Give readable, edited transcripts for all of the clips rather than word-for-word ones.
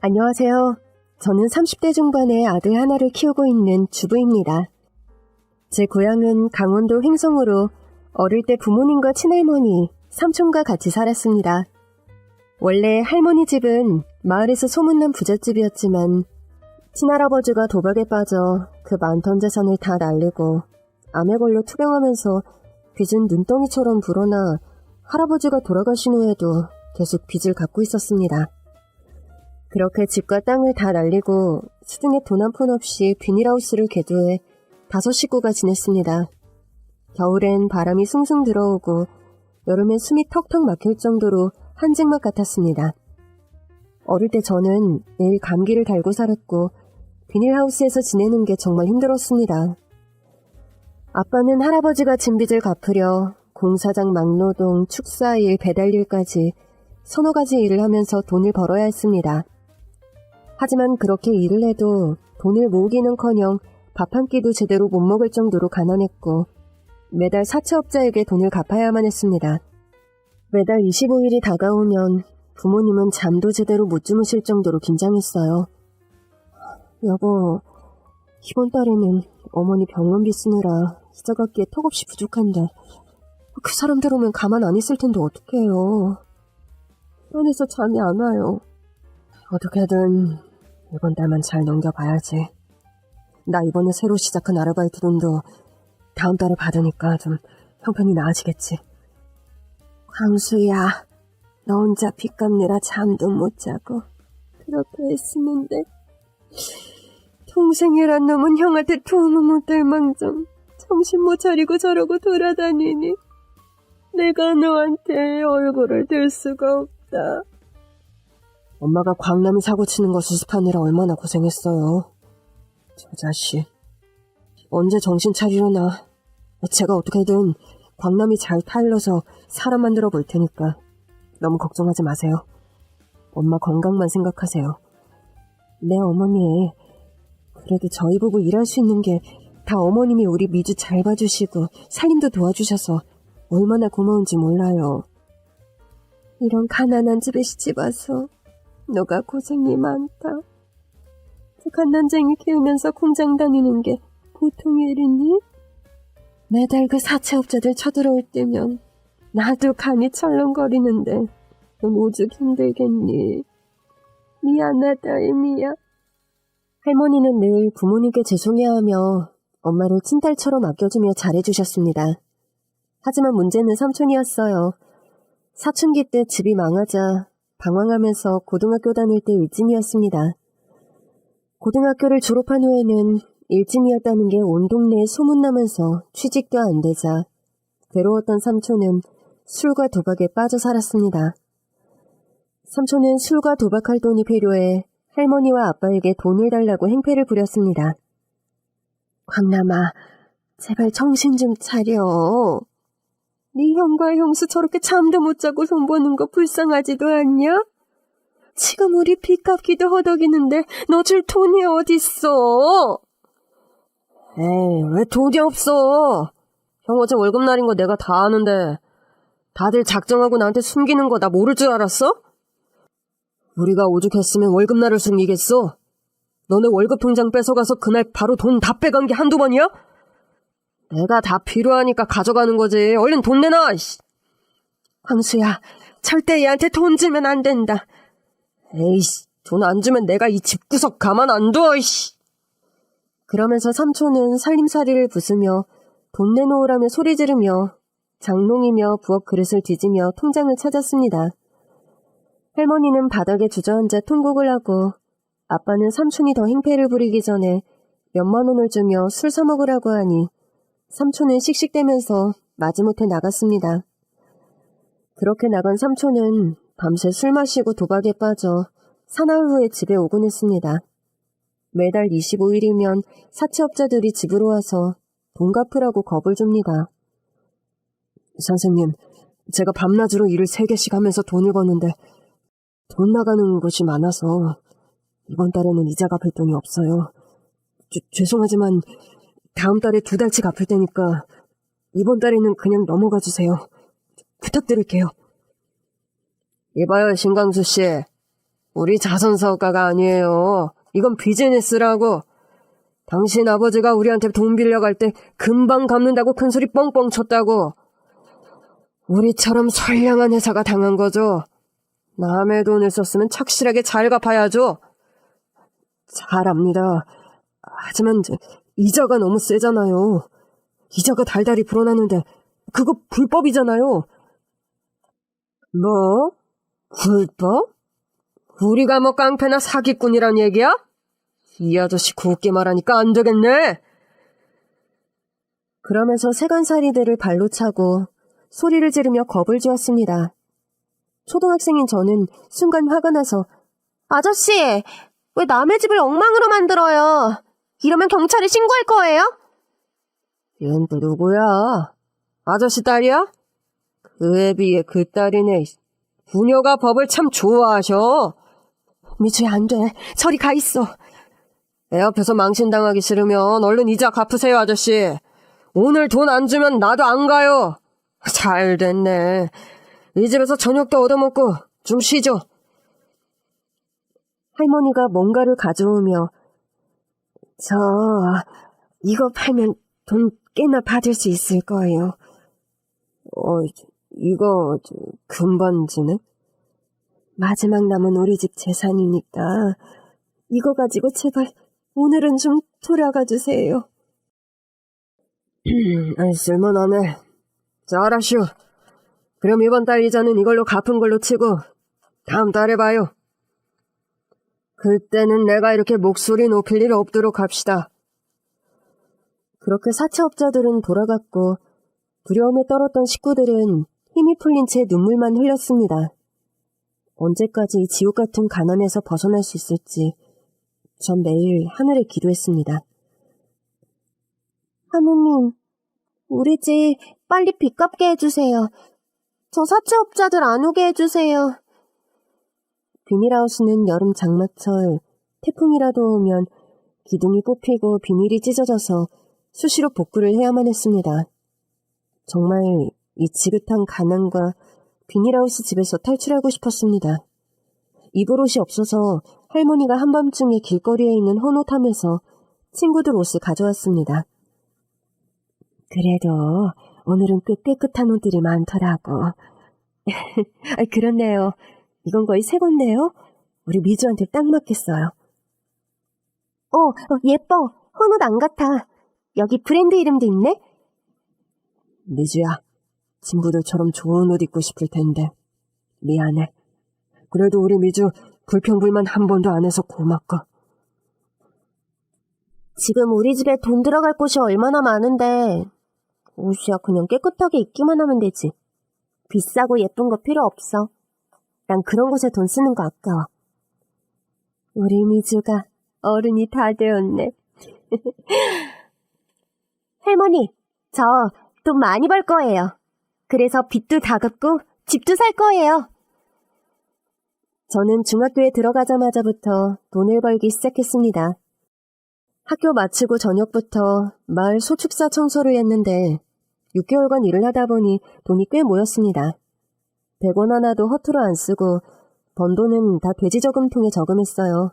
안녕하세요. 저는 30대 중반의 아들 하나를 키우고 있는 주부입니다. 제 고향은 강원도 횡성으로 어릴 때 부모님과 친할머니, 삼촌과 같이 살았습니다. 원래 할머니 집은 마을에서 소문난 부잣집이었지만 친할아버지가 도박에 빠져 그 많던 재산을 다 날리고 암에 걸려 투병하면서 빚은 눈덩이처럼 불어나 할아버지가 돌아가신 후에도 계속 빚을 갚고 있었습니다. 그렇게 집과 땅을 다 날리고 수중에 돈 한 푼 없이 비닐하우스를 개조해 5 식구가 지냈습니다. 겨울엔 바람이 숭숭 들어오고 여름엔 숨이 턱턱 막힐 정도로 한증막 같았습니다. 어릴 때 저는 매일 감기를 달고 살았고 비닐하우스에서 지내는 게 정말 힘들었습니다. 아빠는 할아버지가 진 빚을 갚으려 공사장 막노동, 축사일, 배달일까지 서너 가지 일을 하면서 돈을 벌어야 했습니다. 하지만 그렇게 일을 해도 돈을 모으기는커녕 밥 한 끼도 제대로 못 먹을 정도로 가난했고 매달 사채업자에게 돈을 갚아야만 했습니다. 매달 25일이 다가오면 부모님은 잠도 제대로 못 주무실 정도로 긴장했어요. 여보, 이번 달에는 어머니 병원비 쓰느라 이자 갚기에 턱없이 부족한데 그 사람들 오면 가만 안 있을 텐데 어떡해요. 불안해서 잠이 안 와요. 어떻게든 이번 달만 잘 넘겨봐야지. 나 이번에 새로 시작한 아르바이트 돈도 다음 달에 받으니까 좀 형편이 나아지겠지. 광수야, 너 혼자 빚 갚느라 잠도 못 자고 그렇게 애쓰는데 동생이란 놈은 형한테 도움을 못 될 망정 정신 못 차리고 저러고 돌아다니니 내가 너한테 얼굴을 들 수가 없다. 엄마가 광남이 사고치는 거 수습하느라 얼마나 고생했어요. 저 자식 언제 정신 차리려나. 제가 어떻게든 광남이 잘 타일러서 사람 만들어 볼 테니까 너무 걱정하지 마세요. 엄마 건강만 생각하세요. 네 어머니, 그래도 저희 부부 일할 수 있는 게 다 어머님이 우리 미주 잘 봐주시고 살림도 도와주셔서 얼마나 고마운지 몰라요. 이런 가난한 집에 시집 와서 너가 고생이 많다. 그 갓난쟁이 키우면서 공장 다니는 게 보통 일이니? 매달 그 사채업자들 쳐들어올 때면 나도 간이 철렁거리는데 넌 오죽 힘들겠니? 미안하다 이미야. 할머니는 늘 부모님께 죄송해하며 엄마를 친딸처럼 아껴주며 잘해주셨습니다. 하지만 문제는 삼촌이었어요. 사춘기 때 집이 망하자 방황하면서 고등학교 다닐 때 일진이었습니다. 고등학교를 졸업한 후에는 일진이었다는 게 온 동네에 소문나면서 취직도 안 되자 괴로웠던 삼촌은 술과 도박에 빠져 살았습니다. 삼촌은 술과 도박할 돈이 필요해 할머니와 아빠에게 돈을 달라고 행패를 부렸습니다. 광남아, 제발 정신 좀 차려. 네 형과 형수 저렇게 잠도 못 자고 돈 버는 거 불쌍하지도 않냐? 지금 우리 빚 갚기도 허덕이는데 너 줄 돈이 어딨어? 에이, 왜 돈이 없어? 형 어제 월급날인 거 내가 다 아는데 다들 작정하고 나한테 숨기는 거 나 모를 줄 알았어? 우리가 오죽했으면 월급날을 숨기겠어? 너네 월급 통장 뺏어가서 그날 바로 돈 다 빼간 게 한두 번이야? 내가 다 필요하니까 가져가는 거지. 얼른 돈 내놔. 광수야, 절대 얘한테 돈 주면 안 된다. 에이씨, 돈 안 주면 내가 이 집구석 가만 안 둬. 이씨. 그러면서 삼촌은 살림살이를 부수며 돈 내놓으라며 소리 지르며 장롱이며 부엌 그릇을 뒤지며 통장을 찾았습니다. 할머니는 바닥에 주저앉아 통곡을 하고 아빠는 삼촌이 더 행패를 부리기 전에 몇만 원을 주며 술 사 먹으라고 하니 삼촌은 씩씩대면서 마지못해 나갔습니다. 그렇게 나간 삼촌은 밤새 술 마시고 도박에 빠져 사나흘 후에 집에 오곤 했습니다. 매달 25일이면 사채업자들이 집으로 와서 돈 갚으라고 겁을 줍니다. 선생님, 제가 밤낮으로 일을 3개씩 하면서 돈을 버는데 돈 나가는 곳이 많아서 이번 달에는 이자 갚을 돈이 없어요. 죄송하지만 다음 달에 2달치 갚을 테니까 이번 달에는 그냥 넘어가 주세요. 부탁드릴게요. 이봐요, 신광수 씨. 우리 자선사업가가 아니에요. 이건 비즈니스라고. 당신 아버지가 우리한테 돈 빌려갈 때 금방 갚는다고 큰소리 뻥뻥 쳤다고. 우리처럼 선량한 회사가 당한 거죠. 남의 돈을 썼으면 착실하게 잘 갚아야죠. 잘 압니다. 하지만 이자가 너무 세잖아요. 이자가 달달이 불어나는데 그거 불법이잖아요. 뭐? 불법? 우리가 뭐 깡패나 사기꾼이란 얘기야? 이 아저씨 곱게 말하니까 안 되겠네. 그러면서 세간살이들을 발로 차고 소리를 지르며 겁을 주었습니다. 초등학생인 저는 순간 화가 나서 아저씨, 왜 남의 집을 엉망으로 만들어요? 이러면 경찰에 신고할 거예요? 얘는 또 누구야? 아저씨 딸이야? 그에 비해 그 딸이네. 부녀가 법을 참 좋아하셔. 미주야, 안 돼. 저리 가 있어. 애 앞에서 망신당하기 싫으면 얼른 이자 갚으세요, 아저씨. 오늘 돈 안 주면 나도 안 가요. 잘 됐네. 이 집에서 저녁도 얻어먹고 좀 쉬죠. 할머니가 뭔가를 가져오며 이거 팔면 돈 꽤나 받을 수 있을 거예요. 이거 금반지네? 마지막 남은 우리 집 재산이니까 이거 가지고 제발 오늘은 좀 돌아가 주세요. 쓸만하네. 자, 알았슈. 그럼 이번 달 이자는 이걸로 갚은 걸로 치고 다음 달에 봐요. 그때는 내가 이렇게 목소리 높일 일 없도록 합시다. 그렇게 사채업자들은 돌아갔고 두려움에 떨었던 식구들은 힘이 풀린 채 눈물만 흘렸습니다. 언제까지 이 지옥 같은 가난에서 벗어날 수 있을지 전 매일 하늘에 기도했습니다. 하느님, 우리 집 빨리 빚 갚게 해주세요. 저 사채업자들 안 오게 해주세요. 비닐하우스는 여름 장마철 태풍이라도 오면 기둥이 뽑히고 비닐이 찢어져서 수시로 복구를 해야만 했습니다. 정말 이 지긋한 가난과 비닐하우스 집에서 탈출하고 싶었습니다. 입을 옷이 없어서 할머니가 한밤중에 길거리에 있는 헌옷함에서 친구들 옷을 가져왔습니다. 그래도 오늘은 꽤 깨끗한 옷들이 많더라고. 그렇네요. 이건 거의 새 건데요. 우리 미주한테 딱 맞겠어요. 예뻐. 헌옷 안 같아. 여기 브랜드 이름도 있네. 미주야, 친구들처럼 좋은 옷 입고 싶을 텐데 미안해. 그래도 우리 미주 불평불만 한 번도 안 해서 고맙고. 지금 우리 집에 돈 들어갈 곳이 얼마나 많은데 옷이야 그냥 깨끗하게 입기만 하면 되지. 비싸고 예쁜 거 필요 없어. 난 그런 곳에 돈 쓰는 거 아까워. 우리 미주가 어른이 다 되었네. 할머니, 저 돈 많이 벌 거예요. 그래서 빚도 다 갚고 집도 살 거예요. 저는 중학교에 들어가자마자부터 돈을 벌기 시작했습니다. 학교 마치고 저녁부터 마을 소축사 청소를 했는데 6개월간 일을 하다 보니 돈이 꽤 모였습니다. 100원 하나도 허투루 안 쓰고 번 돈은 다 돼지저금통에 저금했어요.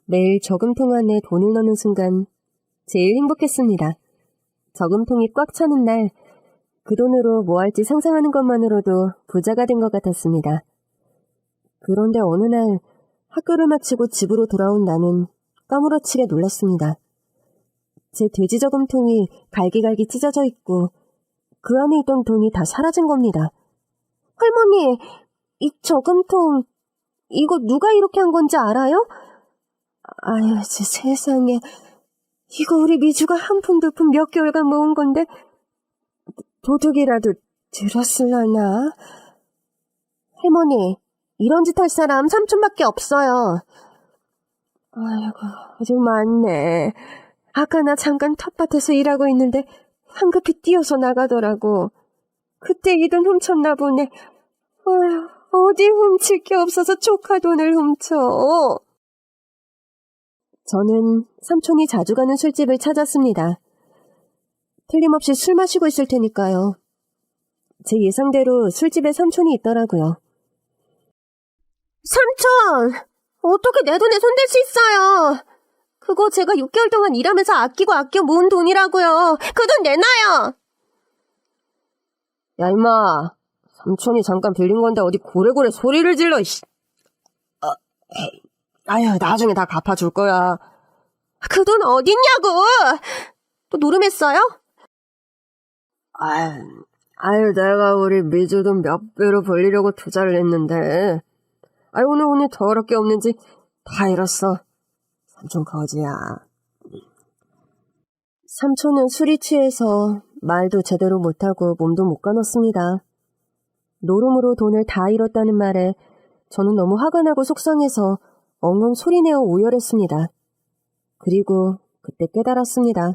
매일 저금통 안에 돈을 넣는 순간 제일 행복했습니다. 저금통이 꽉 차는 날 그 돈으로 뭐 할지 상상하는 것만으로도 부자가 된 것 같았습니다. 그런데 어느 날 학교를 마치고 집으로 돌아온 나는 까무러치게 놀랐습니다. 제 돼지저금통이 갈기갈기 찢어져 있고 그 안에 있던 돈이 다 사라진 겁니다. 할머니, 이 저금통 이거 누가 이렇게 한 건지 알아요? 아유, 세상에. 이거 우리 미주가 한 푼 두 푼 몇 개월간 모은 건데 도둑이라도 들었을라나? 할머니, 이런 짓 할 사람 삼촌밖에 없어요. 아이고, 아주 많네. 아까 나 잠깐 텃밭에서 일하고 있는데 황급히 뛰어서 나가더라고. 그때 이 돈 훔쳤나 보네. 어휴, 어디 훔칠 게 없어서 조카 돈을 훔쳐. 저는 삼촌이 자주 가는 술집을 찾았습니다. 틀림없이 술 마시고 있을 테니까요. 제 예상대로 술집에 삼촌이 있더라고요. 삼촌! 어떻게 내 돈에 손댈 수 있어요? 그거 제가 6개월 동안 일하면서 아끼고 아껴 모은 돈이라고요. 그 돈 내놔요. 야, 임마. 삼촌이 잠깐 빌린 건데 어디 고래고래 소리를 질러, 씨. 아휴, 나중에 다 갚아줄 거야. 그 돈 어딨냐고! 또 노름했어요? 아유, 내가 우리 미주 돈 몇 배로 벌리려고 투자를 했는데. 오늘 더럽게 없는지 다 잃었어. 삼촌 거지야. 삼촌은 술이 취해서 말도 제대로 못하고 몸도 못 가눴습니다. 노름으로 돈을 다 잃었다는 말에 저는 너무 화가 나고 속상해서 엉엉 소리내어 오열했습니다. 그리고 그때 깨달았습니다.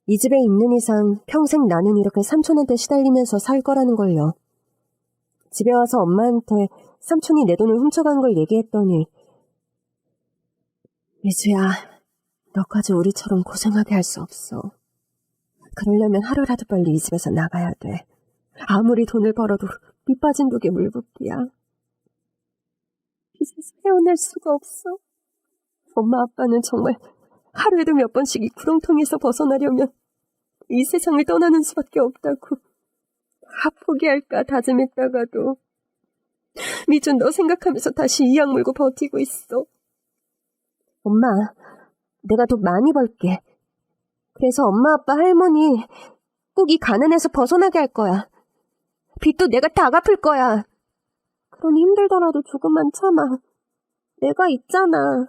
이 집에 있는 이상 평생 나는 이렇게 삼촌한테 시달리면서 살 거라는 걸요. 집에 와서 엄마한테 삼촌이 내 돈을 훔쳐간 걸 얘기했더니 미주야, 너까지 우리처럼 고생하게 할 수 없어. 그러려면 하루라도 빨리 이 집에서 나가야 돼. 아무리 돈을 벌어도 밑 빠진 독에 물붓기야. 빚에서 헤어날 수가 없어. 엄마 아빠는 정말 하루에도 몇 번씩 이 구렁텅이에서 벗어나려면 이 세상을 떠나는 수밖에 없다고 다 포기할까 다짐했다가도 미준 너 생각하면서 다시 이 약 물고 버티고 있어. 엄마, 내가 돈 많이 벌게. 그래서 엄마 아빠 할머니 꼭 이 가난에서 벗어나게 할 거야. 빚도 내가 다 갚을 거야. 그러니 힘들더라도 조금만 참아. 내가 있잖아.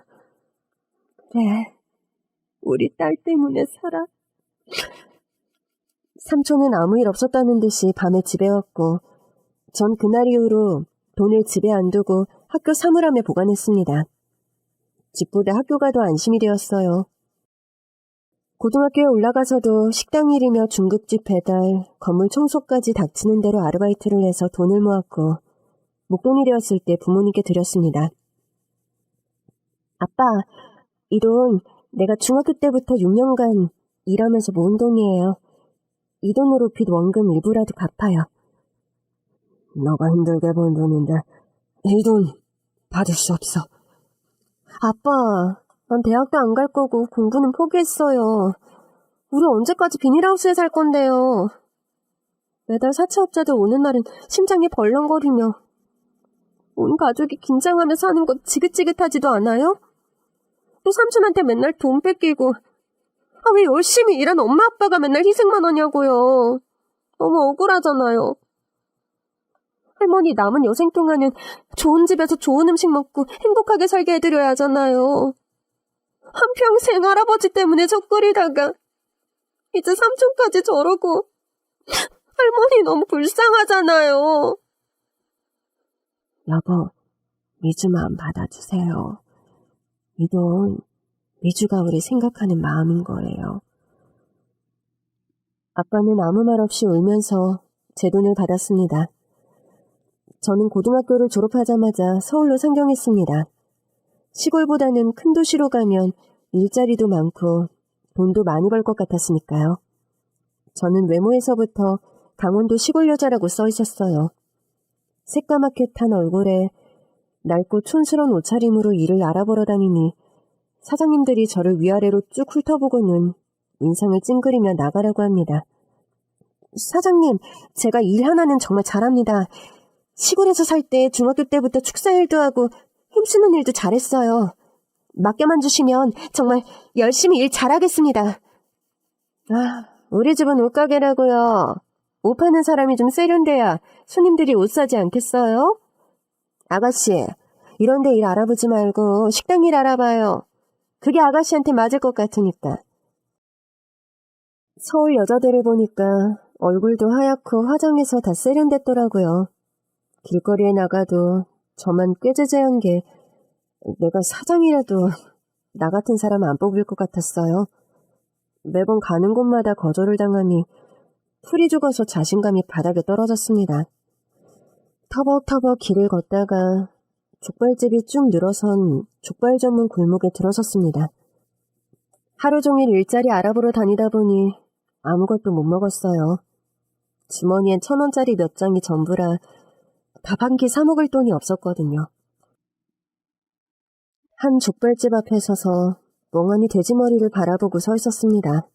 그래, 우리 딸 때문에 살아. 삼촌은 아무 일 없었다는 듯이 밤에 집에 왔고 전 그날 이후로 돈을 집에 안 두고 학교 사물함에 보관했습니다. 집보다 학교가 더 안심이 되었어요. 고등학교에 올라가서도 식당 일이며 중국집 배달, 건물 청소까지 닥치는 대로 아르바이트를 해서 돈을 모았고 목돈이 되었을 때 부모님께 드렸습니다. 아빠, 이 돈 내가 중학교 때부터 6년간 일하면서 모은 돈이에요. 이 돈으로 빚 원금 일부라도 갚아요. 너가 힘들게 번 돈인데 이 돈 받을 수 없어. 아빠, 난 대학도 안 갈 거고 공부는 포기했어요. 우리 언제까지 비닐하우스에 살 건데요. 매달 사채업자들 오는 날은 심장이 벌렁거리며 온 가족이 긴장하며 사는 것 지긋지긋하지도 않아요? 또 삼촌한테 맨날 돈 뺏기고 왜 열심히 일한 엄마 아빠가 맨날 희생만 하냐고요. 너무 억울하잖아요. 할머니 남은 여생 동안은 좋은 집에서 좋은 음식 먹고 행복하게 살게 해드려야 하잖아요. 한평생 할아버지 때문에 젖끓이다가 이제 삼촌까지 저러고 할머니 너무 불쌍하잖아요. 여보, 미주 마음 받아주세요. 이 돈 미주가 우리 생각하는 마음인 거예요. 아빠는 아무 말 없이 울면서 제 돈을 받았습니다. 저는 고등학교를 졸업하자마자 서울로 상경했습니다. 시골보다는 큰 도시로 가면 일자리도 많고 돈도 많이 벌 것 같았으니까요. 저는 외모에서부터 강원도 시골 여자라고 써 있었어요. 새까맣게 탄 얼굴에 낡고 촌스러운 옷차림으로 일을 알아보러 다니니 사장님들이 저를 위아래로 쭉 훑어보고는 인상을 찡그리며 나가라고 합니다. 사장님, 제가 일 하나는 정말 잘합니다. 시골에서 살 때 중학교 때부터 축사일도 하고 힘쓰는 일도 잘했어요. 맡겨만 주시면 정말 열심히 일 잘하겠습니다. 우리 집은 옷가게라고요. 옷 파는 사람이 좀 세련돼야 손님들이 옷 사지 않겠어요? 아가씨, 이런 데 일 알아보지 말고 식당 일 알아봐요. 그게 아가씨한테 맞을 것 같으니까. 서울 여자들을 보니까 얼굴도 하얗고 화장해서 다 세련됐더라고요. 길거리에 나가도 저만 꾀죄죄한 게 내가 사장이라도 나 같은 사람 안 뽑을 것 같았어요. 매번 가는 곳마다 거절을 당하니 풀이 죽어서 자신감이 바닥에 떨어졌습니다. 터벅터벅 길을 걷다가 족발집이 쭉 늘어선 족발 전문 골목에 들어섰습니다. 하루 종일 일자리 알아보러 다니다 보니 아무것도 못 먹었어요. 주머니엔 1,000원짜리 몇 장이 전부라 밥 한 끼 사 먹을 돈이 없었거든요. 한 족발집 앞에 서서 멍하니 돼지머리를 바라보고 서 있었습니다.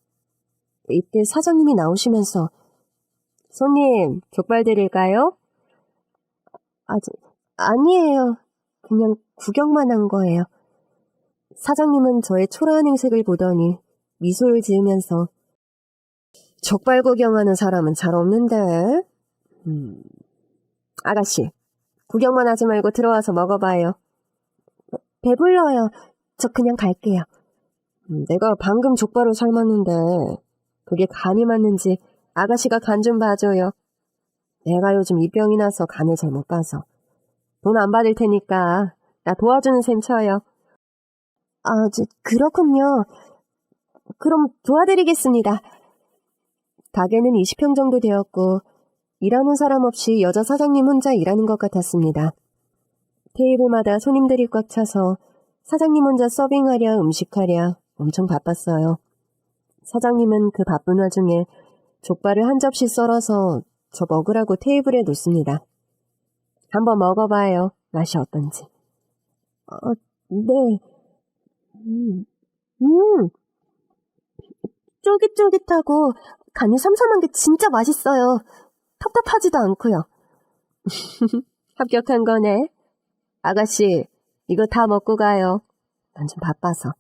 이때 사장님이 나오시면서 손님, 족발 드릴까요? 아니에요. 그냥 구경만 한 거예요. 사장님은 저의 초라한 행색을 보더니 미소를 지으면서 족발 구경하는 사람은 잘 없는데. 아가씨, 구경만 하지 말고 들어와서 먹어봐요. 배불러요. 저 그냥 갈게요. 내가 방금 족발을 삶았는데 그게 간이 맞는지 아가씨가 간 좀 봐줘요. 내가 요즘 이 병이 나서 간을 잘 못 봐서. 돈 안 받을 테니까 나 도와주는 셈 쳐요. 그렇군요. 그럼 도와드리겠습니다. 가게는 20평 정도 되었고 일하는 사람 없이 여자 사장님 혼자 일하는 것 같았습니다. 테이블마다 손님들이 꽉 차서 사장님 혼자 서빙하랴 음식하랴 엄청 바빴어요. 사장님은 그 바쁜 와중에 족발을 한 접시 썰어서 저 먹으라고 테이블에 놓습니다. 한번 먹어봐요. 맛이 어떤지. 네. 쫄깃쫄깃하고 간이 삼삼한 게 진짜 맛있어요. 텁텁하지도 않고요. 합격한 거네. 아가씨, 이거 다 먹고 가요. 난 좀 바빠서.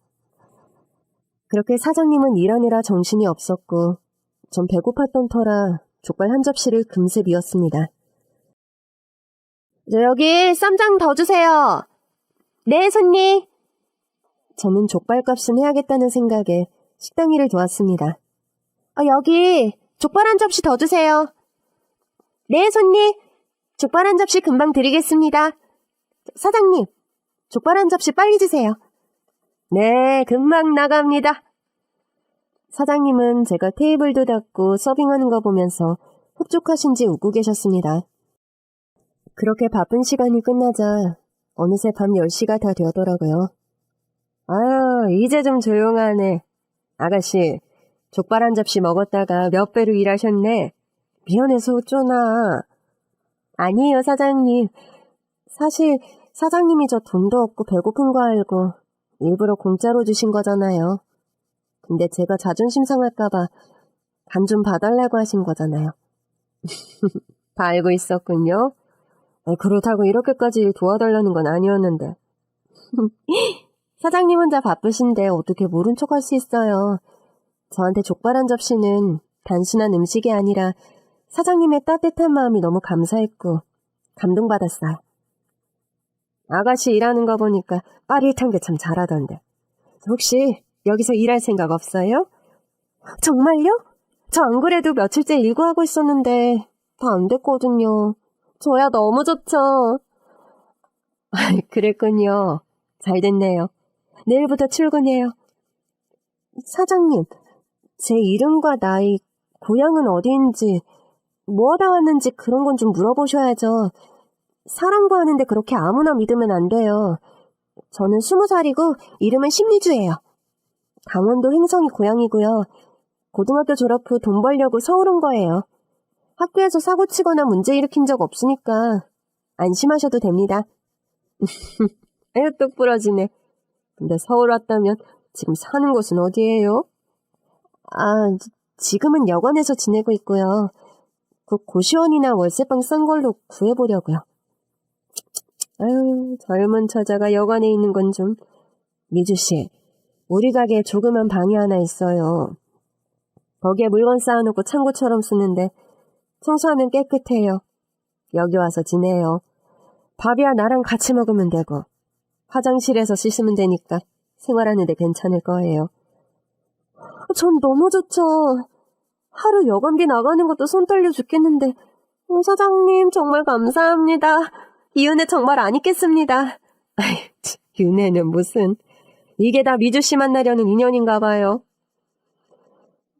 그렇게 사장님은 일하느라 정신이 없었고 전 배고팠던 터라 족발 한 접시를 금세 비웠습니다. 여기 쌈장 더 주세요. 네, 손님. 저는 족발값은 해야겠다는 생각에 식당 일을 도왔습니다. 여기 족발 한 접시 더 주세요. 네, 손님. 족발 한 접시 금방 드리겠습니다. 사장님, 족발 한 접시 빨리 주세요. 네, 금방 나갑니다. 사장님은 제가 테이블도 닫고 서빙하는 거 보면서 흡족하신지 웃고 계셨습니다. 그렇게 바쁜 시간이 끝나자 어느새 밤 10시가 다 되었더라고요. 이제 좀 조용하네. 아가씨, 족발 한 접시 먹었다가 몇 배로 일하셨네. 미안해서 어쩌나. 아니에요, 사장님. 사실 사장님이 저 돈도 없고 배고픈 거 알고 일부러 공짜로 주신 거잖아요. 근데 제가 자존심 상할까봐 간 좀 봐달라고 하신 거잖아요. 다 알고 있었군요. 그렇다고 이렇게까지 도와달라는 건 아니었는데. 사장님 혼자 바쁘신데 어떻게 모른 척 할 수 있어요. 저한테 족발 한 접시는 단순한 음식이 아니라 사장님의 따뜻한 마음이 너무 감사했고 감동받았어요. 아가씨 일하는 거 보니까 빠릿한 게 참 잘하던데. 혹시 여기서 일할 생각 없어요? 정말요? 저 안 그래도 며칠째 일구하고 있었는데 다 안 됐거든요. 저야 너무 좋죠. 그랬군요. 잘 됐네요. 내일부터 출근해요. 사장님, 제 이름과 나이, 고향은 어디인지, 뭐 하다 왔는지 그런 건 좀 물어보셔야죠. 사람 구하는데 그렇게 아무나 믿으면 안 돼요. 저는 20살이고 이름은 심리주예요. 강원도 횡성이 고향이고요. 고등학교 졸업 후 돈 벌려고 서울 온 거예요. 학교에서 사고 치거나 문제 일으킨 적 없으니까 안심하셔도 됩니다. 에휴, 똑 부러지네. 근데 서울 왔다면 지금 사는 곳은 어디예요? 지금은 여관에서 지내고 있고요. 곧 고시원이나 월세방 싼 걸로 구해보려고요. 아유, 젊은 처자가 여관에 있는 건 좀. 미주씨, 우리 가게에 조그만 방이 하나 있어요. 거기에 물건 쌓아놓고 창고처럼 쓰는데 청소하면 깨끗해요. 여기 와서 지내요. 밥이야 나랑 같이 먹으면 되고 화장실에서 씻으면 되니까 생활하는데 괜찮을 거예요. 전 너무 좋죠. 하루 여관비 나가는 것도 손 떨려 죽겠는데 사장님 정말 감사합니다. 이 은혜 정말 안 잊겠습니다. 윤혜는 무슨. 이게 다 미주씨 만나려는 인연인가 봐요.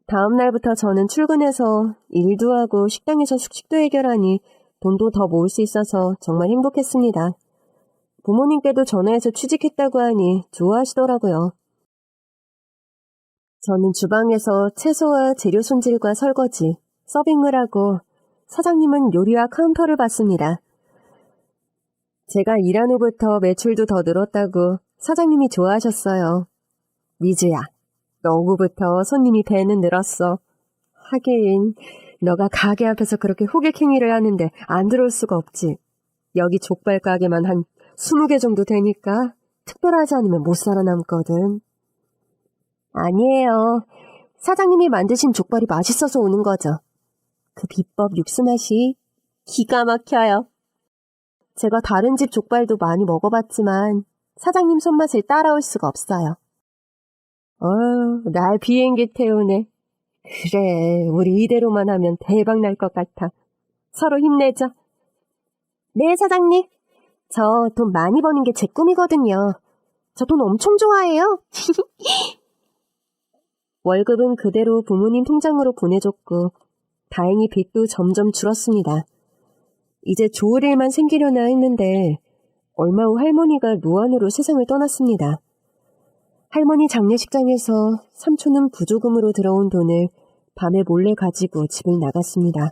다음 날부터 저는 출근해서 일도 하고 식당에서 숙식도 해결하니 돈도 더 모을 수 있어서 정말 행복했습니다. 부모님께도 전화해서 취직했다고 하니 좋아하시더라고요. 저는 주방에서 채소와 재료 손질과 설거지, 서빙을 하고 사장님은 요리와 카운터를 봤습니다. 제가 일한 후부터 매출도 더 늘었다고 사장님이 좋아하셨어요. 미주야, 너구부터 손님이 배는 늘었어. 하긴 너가 가게 앞에서 그렇게 호객행위를 하는데 안 들어올 수가 없지. 여기 족발 가게만 한 20개 정도 되니까 특별하지 않으면 못 살아남거든. 아니에요. 사장님이 만드신 족발이 맛있어서 오는 거죠. 그 비법 육수 맛이 기가 막혀요. 제가 다른 집 족발도 많이 먹어봤지만 사장님 손맛을 따라올 수가 없어요. 날 비행기 태우네. 그래, 우리 이대로만 하면 대박 날 것 같아. 서로 힘내자. 네, 사장님. 저 돈 많이 버는 게 제 꿈이거든요. 저 돈 엄청 좋아해요. 월급은 그대로 부모님 통장으로 보내줬고 다행히 빚도 점점 줄었습니다. 이제 좋을 일만 생기려나 했는데 얼마 후 할머니가 노안으로 세상을 떠났습니다. 할머니 장례식장에서 삼촌은 부조금으로 들어온 돈을 밤에 몰래 가지고 집을 나갔습니다.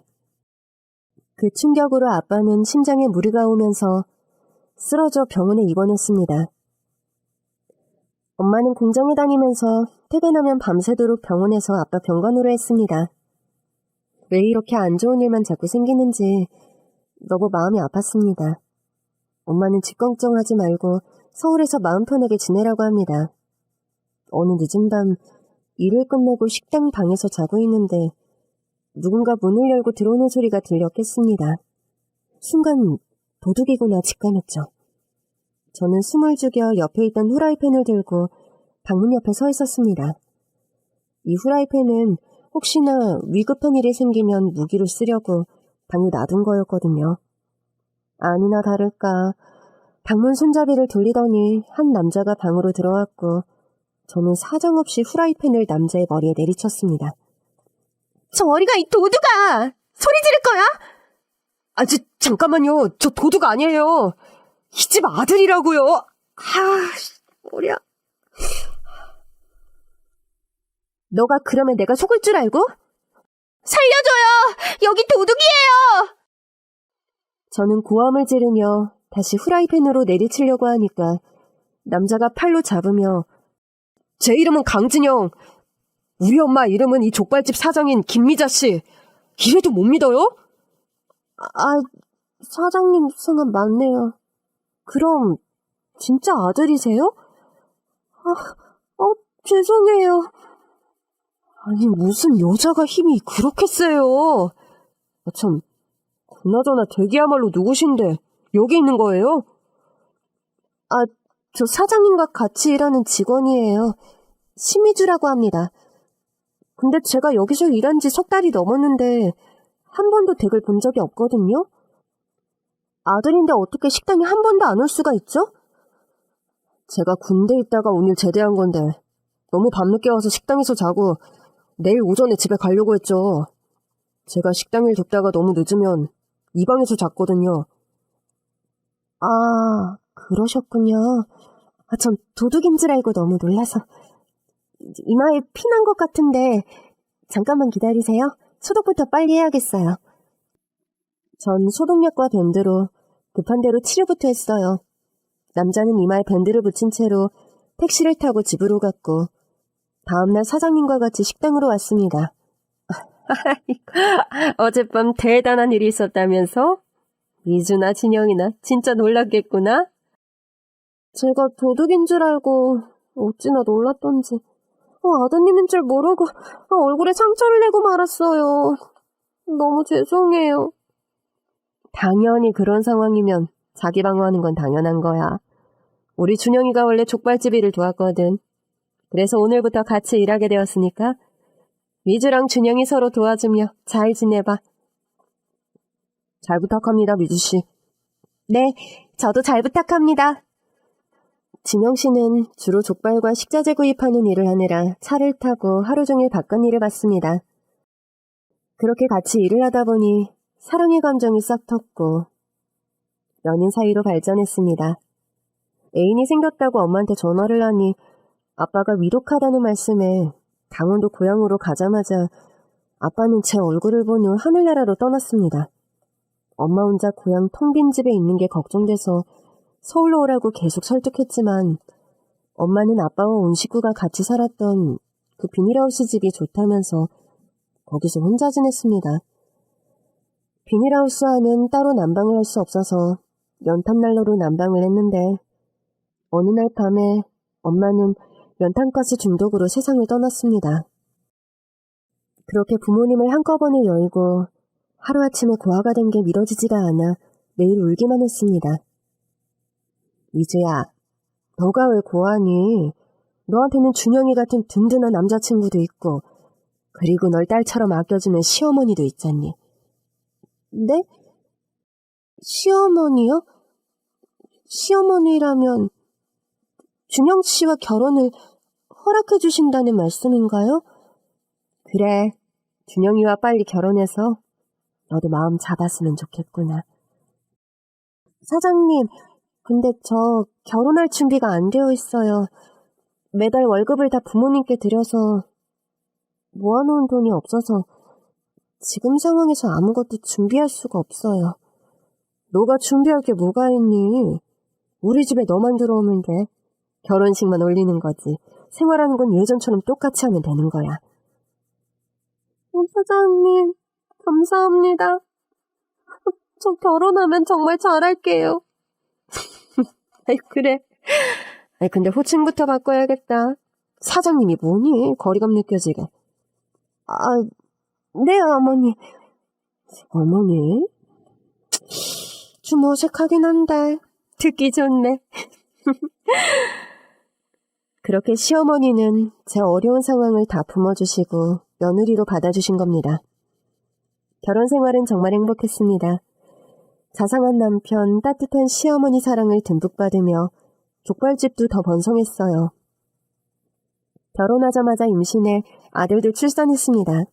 그 충격으로 아빠는 심장에 무리가 오면서 쓰러져 병원에 입원했습니다. 엄마는 공장에 다니면서 퇴근하면 밤새도록 병원에서 아빠 병간호를 했습니다. 왜 이렇게 안 좋은 일만 자꾸 생기는지 너무 마음이 아팠습니다. 엄마는 집 걱정하지 말고 서울에서 마음 편하게 지내라고 합니다. 어느 늦은 밤 일을 끝내고 식당 방에서 자고 있는데 누군가 문을 열고 들어오는 소리가 들렸겠습니다. 순간 도둑이구나 직감했죠. 저는 숨을 죽여 옆에 있던 후라이팬을 들고 방문 옆에 서 있었습니다. 이 후라이팬은 혹시나 위급한 일이 생기면 무기로 쓰려고 방에 놔둔 거였거든요. 아니나 다를까 방문 손잡이를 돌리더니 한 남자가 방으로 들어왔고 저는 사정없이 후라이팬을 남자의 머리에 내리쳤습니다. 저 어리가 이 도둑아! 소리 지를 거야? 잠깐만요. 저 도둑 아니에요. 이 집 아들이라고요. 머리야. 너가 그러면 내가 속을 줄 알고? 살려줘요! 여기 도둑이에요! 저는 고함을 지르며 다시 후라이팬으로 내리치려고 하니까 남자가 팔로 잡으며 제 이름은 강진영. 우리 엄마 이름은 이 족발집 사장인 김미자 씨. 이래도 못 믿어요? 사장님 성함 맞네요. 그럼 진짜 아들이세요? 죄송해요. 아니 무슨 여자가 힘이 그렇게 세요. 참, 그나저나 댁이야말로 누구신데 여기 있는 거예요? 저 사장님과 같이 일하는 직원이에요. 심희주라고 합니다. 근데 제가 여기서 일한 지 3달이 넘었는데 한 번도 댁을 본 적이 없거든요. 아들인데 어떻게 식당에 한 번도 안 올 수가 있죠? 제가 군대 있다가 오늘 제대한 건데 너무 밤늦게 와서 식당에서 자고 내일 오전에 집에 가려고 했죠. 제가 식당 일 돕다가 너무 늦으면 이 방에서 잤거든요. 그러셨군요. 전 도둑인 줄 알고 너무 놀라서. 이마에 피 난 것 같은데 잠깐만 기다리세요. 소독부터 빨리 해야겠어요. 전 소독약과 밴드로 급한 대로 치료부터 했어요. 남자는 이마에 밴드를 붙인 채로 택시를 타고 집으로 갔고 다음날 사장님과 같이 식당으로 왔습니다. 어젯밤 대단한 일이 있었다면서? 미주나 진영이나 진짜 놀랐겠구나? 제가 도둑인 줄 알고 어찌나 놀랐던지 아드님인 줄 모르고 얼굴에 상처를 내고 말았어요. 너무 죄송해요. 당연히 그런 상황이면 자기 방어하는 건 당연한 거야. 우리 준영이가 원래 족발집 일을 도왔거든. 그래서 오늘부터 같이 일하게 되었으니까 미주랑 준영이 서로 도와주며 잘 지내봐. 잘 부탁합니다, 미주씨. 네, 저도 잘 부탁합니다. 진영씨는 주로 족발과 식자재 구입하는 일을 하느라 차를 타고 하루 종일 바깥 일을 봤습니다. 그렇게 같이 일을 하다 보니 사랑의 감정이 싹 텄고 연인 사이로 발전했습니다. 애인이 생겼다고 엄마한테 전화를 하니 아빠가 위독하다는 말씀에 강원도 고향으로 가자마자 아빠는 제 얼굴을 본 후 하늘나라로 떠났습니다. 엄마 혼자 고향 텅 빈 집에 있는 게 걱정돼서 서울로 오라고 계속 설득했지만 엄마는 아빠와 온 식구가 같이 살았던 그 비닐하우스 집이 좋다면서 거기서 혼자 지냈습니다. 비닐하우스 안은 따로 난방을 할 수 없어서 연탄난로로 난방을 했는데 어느 날 밤에 엄마는 연탄가스 중독으로 세상을 떠났습니다. 그렇게 부모님을 한꺼번에 열고 하루아침에 고아가 된 게 믿어지지가 않아 매일 울기만 했습니다. 미주야, 너가 왜 고아니? 너한테는 준영이 같은 든든한 남자친구도 있고 그리고 널 딸처럼 아껴주는 시어머니도 있잖니. 네? 시어머니요? 시어머니라면 준영 씨와 결혼을 허락해 주신다는 말씀인가요? 그래, 준영이와 빨리 결혼해서 너도 마음 잡았으면 좋겠구나. 사장님, 근데 저 결혼할 준비가 안 되어 있어요. 매달 월급을 다 부모님께 드려서 모아놓은 돈이 없어서 지금 상황에서 아무것도 준비할 수가 없어요. 너가 준비할 게 뭐가 있니? 우리 집에 너만 들어오면 돼. 결혼식만 올리는 거지. 생활하는 건 예전처럼 똑같이 하면 되는 거야. 사장님, 감사합니다. 저 결혼하면 정말 잘할게요. 아이, 그래. 아이, 근데 호칭부터 바꿔야겠다. 사장님이 뭐니? 거리감 느껴지게. 아, 네, 어머니. 어머니? 좀 어색하긴 한데 듣기 좋네. 그렇게 시어머니는 제 어려운 상황을 다 품어주시고 며느리로 받아주신 겁니다. 결혼 생활은 정말 행복했습니다. 자상한 남편, 따뜻한 시어머니 사랑을 듬뿍 받으며 족발집도 더 번성했어요. 결혼하자마자 임신해 아들도 출산했습니다.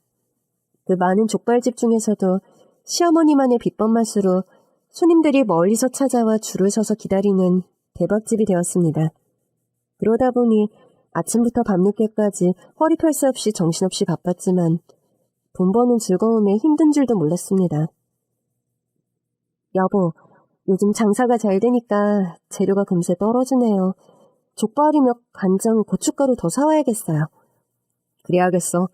그 많은 족발집 중에서도 시어머니만의 비법 맛으로 손님들이 멀리서 찾아와 줄을 서서 기다리는 대박집이 되었습니다. 그러다 보니 아침부터 밤늦게까지 허리 펼 새 없이 정신없이 바빴지만 돈 버는 즐거움에 힘든 줄도 몰랐습니다. 여보, 요즘 장사가 잘 되니까 재료가 금세 떨어지네요. 족발이며 간장, 고춧가루 더 사와야겠어요. 그래야겠어.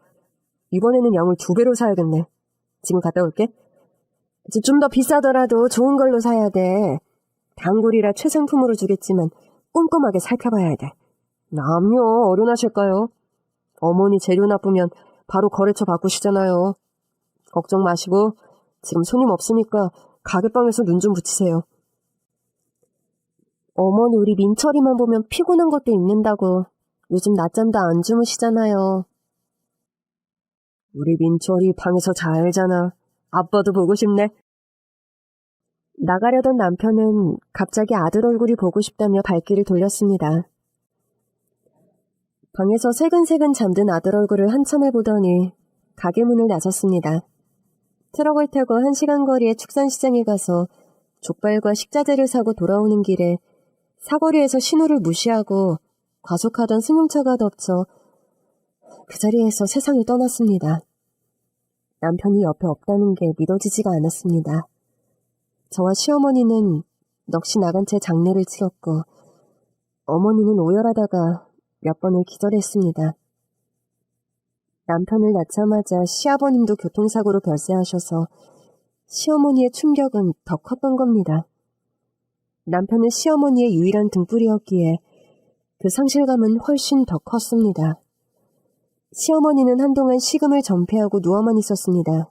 이번에는 양을 2배로 사야겠네. 지금 갔다 올게. 좀 더 비싸더라도 좋은 걸로 사야 돼. 단골이라 최상품으로 주겠지만 꼼꼼하게 살펴봐야 돼. 남요, 어련하실까요? 어머니 재료 나쁘면 바로 거래처 바꾸시잖아요. 걱정 마시고 지금 손님 없으니까 가게방에서 눈 좀 붙이세요. 어머니 우리 민철이만 보면 피곤한 것도 있는다고. 요즘 낮잠도 안 주무시잖아요. 우리 민철이 방에서 잘잖아. 아빠도 보고 싶네. 나가려던 남편은 갑자기 아들 얼굴이 보고 싶다며 발길을 돌렸습니다. 방에서 새근새근 잠든 아들 얼굴을 한참을 보더니 가게 문을 나섰습니다. 트럭을 타고 1시간 거리의 축산시장에 가서 족발과 식자재를 사고 돌아오는 길에 사거리에서 신호를 무시하고 과속하던 승용차가 덮쳐 그 자리에서 세상을 떠났습니다. 남편이 옆에 없다는 게 믿어지지가 않았습니다. 저와 시어머니는 넋이 나간 채 장례를 치렀고 어머니는 오열하다가 몇 번을 기절했습니다. 남편을 낳자마자 시아버님도 교통사고로 별세하셔서 시어머니의 충격은 더 컸던 겁니다. 남편은 시어머니의 유일한 등불이었기에 그 상실감은 훨씬 더 컸습니다. 시어머니는 한동안 식음을 전폐하고 누워만 있었습니다.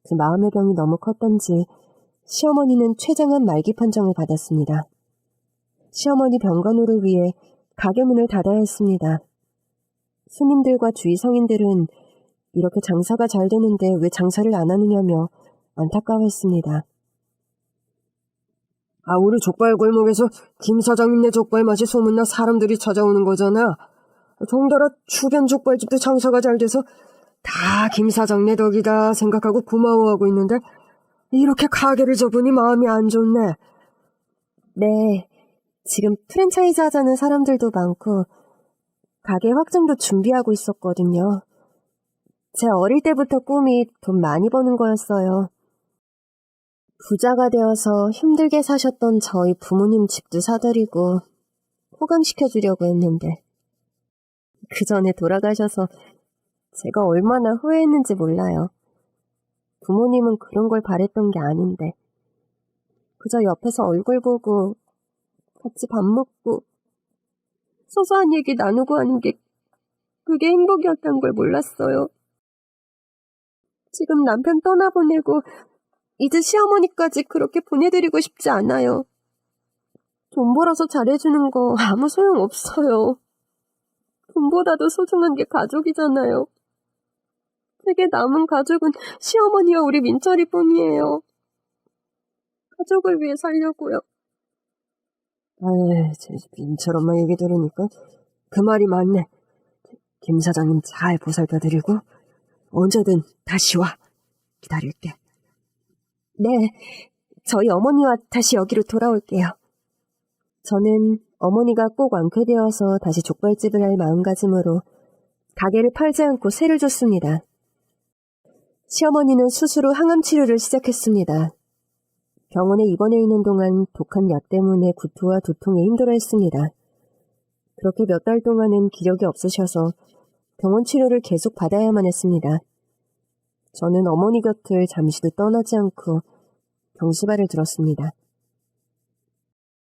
그 마음의 병이 너무 컸던지 시어머니는 췌장암 말기 판정을 받았습니다. 시어머니 병간호를 위해 가게 문을 닫아야 했습니다. 손님들과 주위 성인들은 이렇게 장사가 잘 되는데 왜 장사를 안 하느냐며 안타까워했습니다. 아, 우리 족발 골목에서 김 사장님네 족발 맛이 소문나 사람들이 찾아오는 거잖아. 덩달아 주변 족발집도 장사가 잘 돼서 다 김 사장네 덕이다 생각하고 고마워하고 있는데 이렇게 가게를 접으니 마음이 안 좋네. 네, 지금 프랜차이즈 하자는 사람들도 많고 가게 확장도 준비하고 있었거든요. 제 어릴 때부터 꿈이 돈 많이 버는 거였어요. 부자가 되어서 힘들게 사셨던 저희 부모님 집도 사드리고 호강시켜주려고 했는데 그 전에 돌아가셔서 제가 얼마나 후회했는지 몰라요. 부모님은 그런 걸 바랬던 게 아닌데 그저 옆에서 얼굴 보고 같이 밥 먹고 소소한 얘기 나누고 하는 게 그게 행복이었던 걸 몰랐어요. 지금 남편 떠나보내고 이제 시어머니까지 그렇게 보내드리고 싶지 않아요. 돈 벌어서 잘해주는 거 아무 소용없어요. 돈보다도 소중한 게 가족이잖아요. 제게 남은 가족은 시어머니와 우리 민철이뿐이에요. 가족을 위해 살려고요. 제 민철 엄마 얘기 들으니까 그 말이 맞네. 김 사장님 잘 보살펴드리고 언제든 다시 와. 기다릴게. 네, 저희 어머니와 다시 여기로 돌아올게요. 저는 어머니가 꼭 완쾌되어서 다시 족발집을 할 마음가짐으로 가게를 팔지 않고 세를 줬습니다. 시어머니는 수술 후 항암 치료를 시작했습니다. 병원에 입원해 있는 동안 독한 약 때문에 구토와 두통에 힘들어했습니다. 그렇게 몇 달 동안은 기력이 없으셔서 병원 치료를 계속 받아야만 했습니다. 저는 어머니 곁을 잠시도 떠나지 않고 병수발을 들었습니다.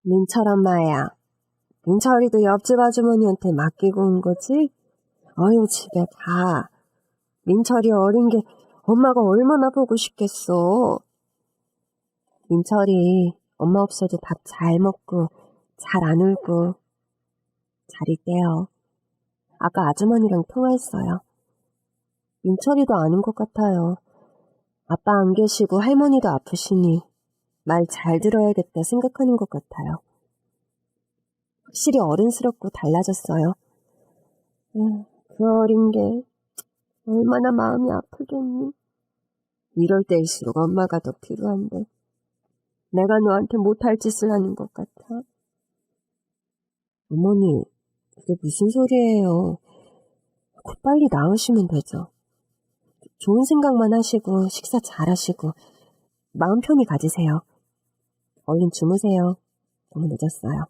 민철 엄마야, 민철이도 옆집 아주머니한테 맡기고 온 거지? 어휴, 집에 가. 민철이 어린 게 엄마가 얼마나 보고 싶겠어. 민철이 엄마 없어도 밥 잘 먹고 잘 안 울고 잘 있대요. 아까 아주머니랑 통화했어요. 민철이도 아는 것 같아요. 아빠 안 계시고 할머니도 아프시니 말 잘 들어야겠다 생각하는 것 같아요. 확실히 어른스럽고 달라졌어요. 그 어린 게 얼마나 마음이 아프겠니? 이럴 때일수록 엄마가 더 필요한데 내가 너한테 못할 짓을 하는 것 같아. 어머니, 그게 무슨 소리예요? 곧 빨리 나으시면 되죠. 좋은 생각만 하시고 식사 잘 하시고 마음 편히 가지세요. 얼른 주무세요. 너무 늦었어요.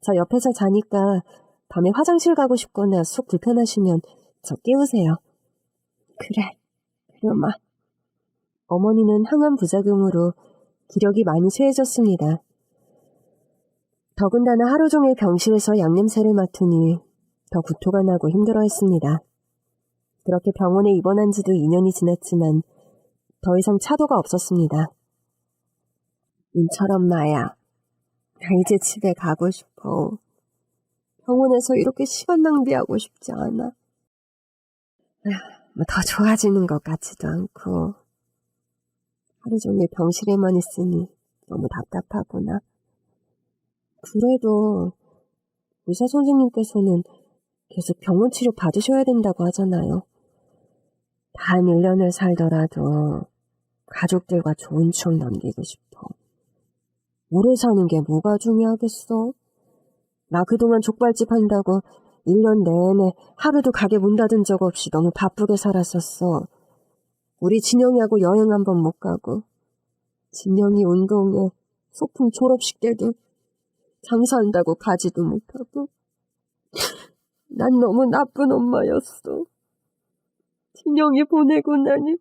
저 옆에서 자니까 밤에 화장실 가고 싶거나 속 불편하시면 저 깨우세요. 그래, 엄마. 어머니는 항암 부작용으로 기력이 많이 쇠해졌습니다. 더군다나 하루 종일 병실에서 약냄새를 맡으니 더 구토가 나고 힘들어했습니다. 그렇게 병원에 입원한 지도 2년이 지났지만 더 이상 차도가 없었습니다. 민철 엄마야, 나 이제 집에 가고 싶어. 병원에서 이렇게 시간 낭비하고 싶지 않아. 더 좋아지는 것 같지도 않고 하루 종일 병실에만 있으니 너무 답답하구나. 그래도 의사 선생님께서는 계속 병원 치료 받으셔야 된다고 하잖아요. 단 1년을 살더라도 가족들과 좋은 추억 남기고 싶어. 오래 사는 게 뭐가 중요하겠어? 나 그동안 족발집 한다고 1년 내내 하루도 가게 문 닫은 적 없이 너무 바쁘게 살았었어. 우리 진영이하고 여행 한 번 못 가고 진영이 운동회, 소풍 졸업식 때도 장사한다고 가지도 못하고 난 너무 나쁜 엄마였어. 진영이 보내고 나니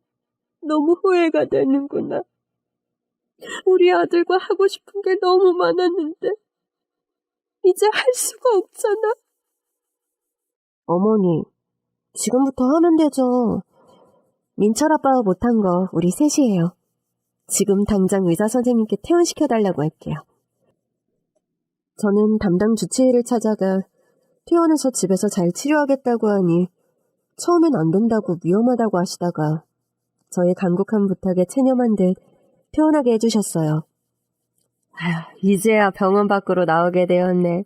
너무 후회가 되는구나. 우리 아들과 하고 싶은 게 너무 많았는데 이제 할 수가 없잖아. 어머니, 지금부터 하면 되죠. 민철 아빠가 못한 거 우리 셋이에요. 지금 당장 의사 선생님께 퇴원시켜달라고 할게요. 저는 담당 주치의를 찾아가 퇴원해서 집에서 잘 치료하겠다고 하니 처음엔 안 된다고 위험하다고 하시다가 저의 간곡한 부탁에 체념한 듯 퇴원하게 해주셨어요. 이제야 병원 밖으로 나오게 되었네.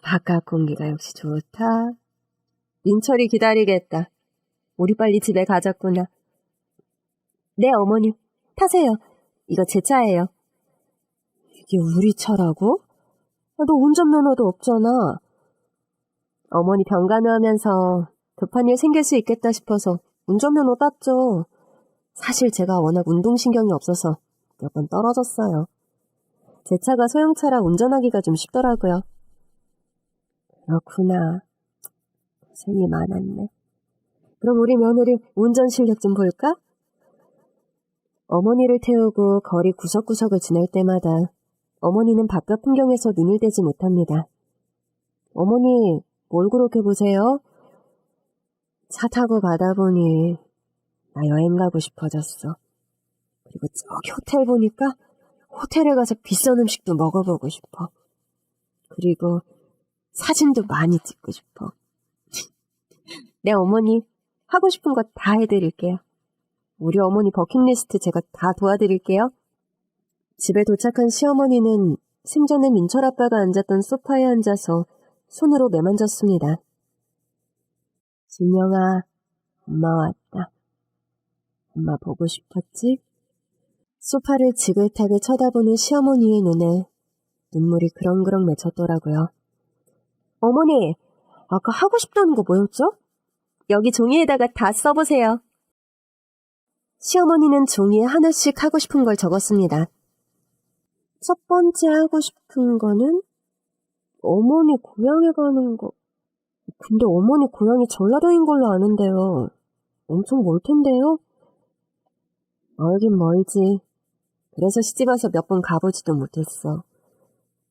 바깥 공기가 역시 좋다. 민철이 기다리겠다. 우리 빨리 집에 가자꾸나. 네, 어머니. 타세요. 이거 제 차예요. 이게 우리 차라고? 너 운전면허도 없잖아. 어머니 병간호하면서 급한 일 생길 수 있겠다 싶어서 운전면허 땄죠. 사실 제가 워낙 운동신경이 없어서 몇 번 떨어졌어요. 제 차가 소형차라 운전하기가 좀 쉽더라고요. 그렇구나. 고생이 많았네. 그럼 우리 며느리 운전 실력 좀 볼까? 어머니를 태우고 거리 구석구석을 지날 때마다 어머니는 바깥 풍경에서 눈을 떼지 못합니다. 어머니, 뭘 그렇게 보세요? 차 타고 가다 보니 나 여행 가고 싶어졌어. 그리고 저기 호텔 보니까 호텔에 가서 비싼 음식도 먹어보고 싶어. 그리고 사진도 많이 찍고 싶어. 네, 어머니, 하고 싶은 거 다 해드릴게요. 우리 어머니 버킷리스트 제가 다 도와드릴게요. 집에 도착한 시어머니는 생전에 민철 아빠가 앉았던 소파에 앉아서 손으로 매만졌습니다. 진영아, 엄마 왔다. 엄마 보고 싶었지? 소파를 지긋하게 쳐다보는 시어머니의 눈에 눈물이 그렁그렁 맺혔더라고요. 어머니, 아까 하고 싶다는 거 뭐였죠? 여기 종이에다가 다 써보세요. 시어머니는 종이에 하나씩 하고 싶은 걸 적었습니다. 첫 번째 하고 싶은 거는 어머니 고향에 가는 거. 근데 어머니 고향이 전라도인 걸로 아는데요. 엄청 멀 텐데요? 멀긴 멀지. 그래서 시집와서 몇 번 가보지도 못했어.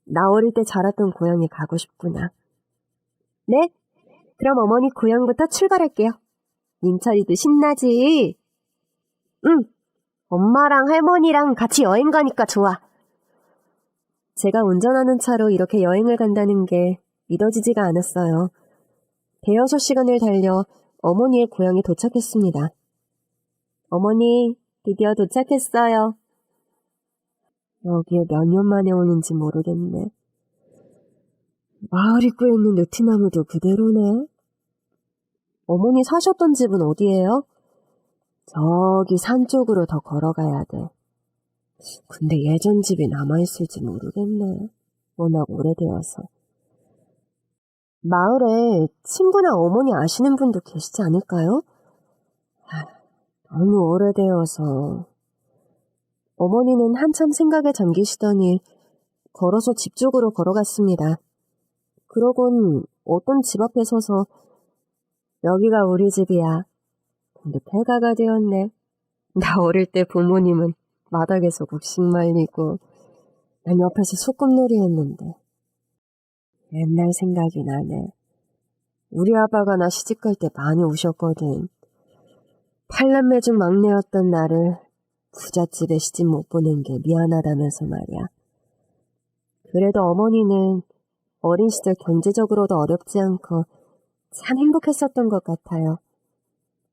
나 어릴 때 자랐던 고향에 가고 싶구나. 네? 그럼 어머니 고향부터 출발할게요. 민철이도 신나지? 응. 엄마랑 할머니랑 같이 여행 가니까 좋아. 제가 운전하는 차로 이렇게 여행을 간다는 게 믿어지지가 않았어요. 대여섯 시간을 달려 어머니의 고향에 도착했습니다. 어머니, 드디어 도착했어요. 여기에 몇 년 만에 오는지 모르겠네. 마을 입구에 있는 느티나무도 그대로네. 어머니 사셨던 집은 어디예요? 저기 산 쪽으로 더 걸어가야 돼. 근데 예전 집이 남아있을지 모르겠네. 워낙 오래되어서. 마을에 친구나 어머니 아시는 분도 계시지 않을까요? 너무 오래되어서. 어머니는 한참 생각에 잠기시더니 걸어서 집 쪽으로 걸어갔습니다. 그러곤 어떤 집 앞에 서서 여기가 우리 집이야. 근데 폐가가 되었네. 나 어릴 때 부모님은 마당에서 곡식 말리고 난 옆에서 소꿉놀이 했는데 옛날 생각이 나네. 우리 아빠가 나 시집갈 때 많이 우셨거든. 8남매 중 막내였던 나를 부잣집에 시집 못 보낸 게 미안하다면서 말이야. 그래도 어머니는 어린 시절 경제적으로도 어렵지 않고 참 행복했었던 것 같아요.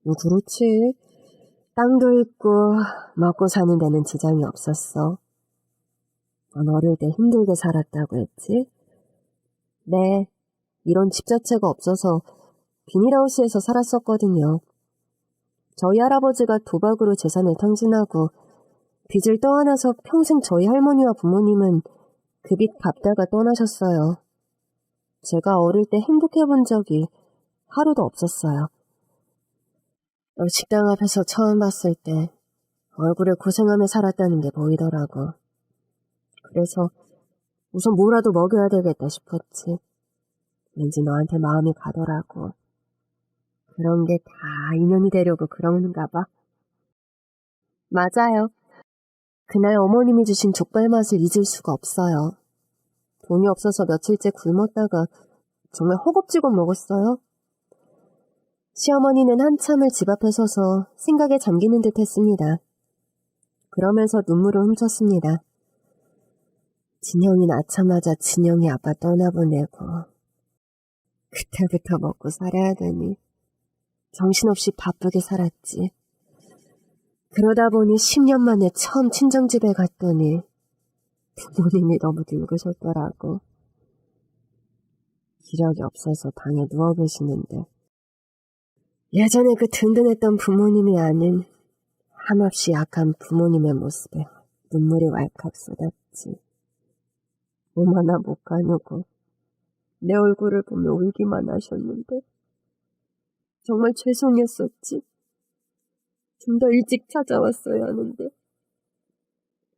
그렇지. 땅도 있고 먹고 사는 데는 지장이 없었어. 넌 어릴 때 힘들게 살았다고 했지? 네, 이런 집 자체가 없어서 비닐하우스에서 살았었거든요. 저희 할아버지가 도박으로 재산을 탕진하고 빚을 떠안아서 평생 저희 할머니와 부모님은 그 빚 갚다가 떠나셨어요. 제가 어릴 때 행복해 본 적이 하루도 없었어요. 식당 앞에서 처음 봤을 때 얼굴에 고생하며 살았다는 게 보이더라고. 그래서 우선 뭐라도 먹여야 되겠다 싶었지. 왠지 너한테 마음이 가더라고. 그런 게 다 인연이 되려고 그러는가 봐. 맞아요. 그날 어머님이 주신 족발 맛을 잊을 수가 없어요. 돈이 없어서 며칠째 굶었다가 정말 허겁지겁 먹었어요. 시어머니는 한참을 집 앞에 서서 생각에 잠기는 듯 했습니다. 그러면서 눈물을 훔쳤습니다. 진영이 낳자마자 진영이 아빠 떠나보내고 그때부터 먹고 살아야 되니 정신없이 바쁘게 살았지. 그러다 보니 10년 만에 처음 친정집에 갔더니 부모님이 너무 늙으셨더라고. 기력이 없어서 방에 누워 계시는데 예전에 그 든든했던 부모님이 아닌 한없이 약한 부모님의 모습에 눈물이 왈칵 쏟았지. 몸 하나 못 가누고 내 얼굴을 보며 울기만 하셨는데 정말 죄송했었지. 좀 더 일찍 찾아왔어야 하는데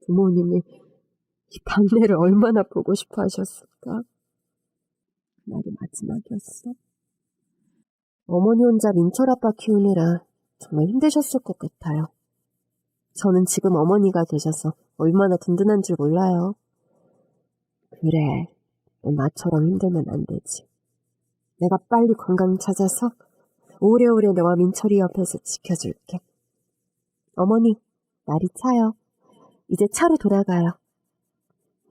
부모님이 이 박내를 얼마나 보고 싶어 하셨을까? 그날이 마지막이었어. 어머니 혼자 민철 아빠 키우느라 정말 힘드셨을 것 같아요. 저는 지금 어머니가 되셔서 얼마나 든든한 줄 몰라요. 그래, 너 나처럼 힘들면 안 되지. 내가 빨리 건강 찾아서 오래오래 너와 민철이 옆에서 지켜줄게. 어머니, 날이 차요. 이제 차로 돌아가요.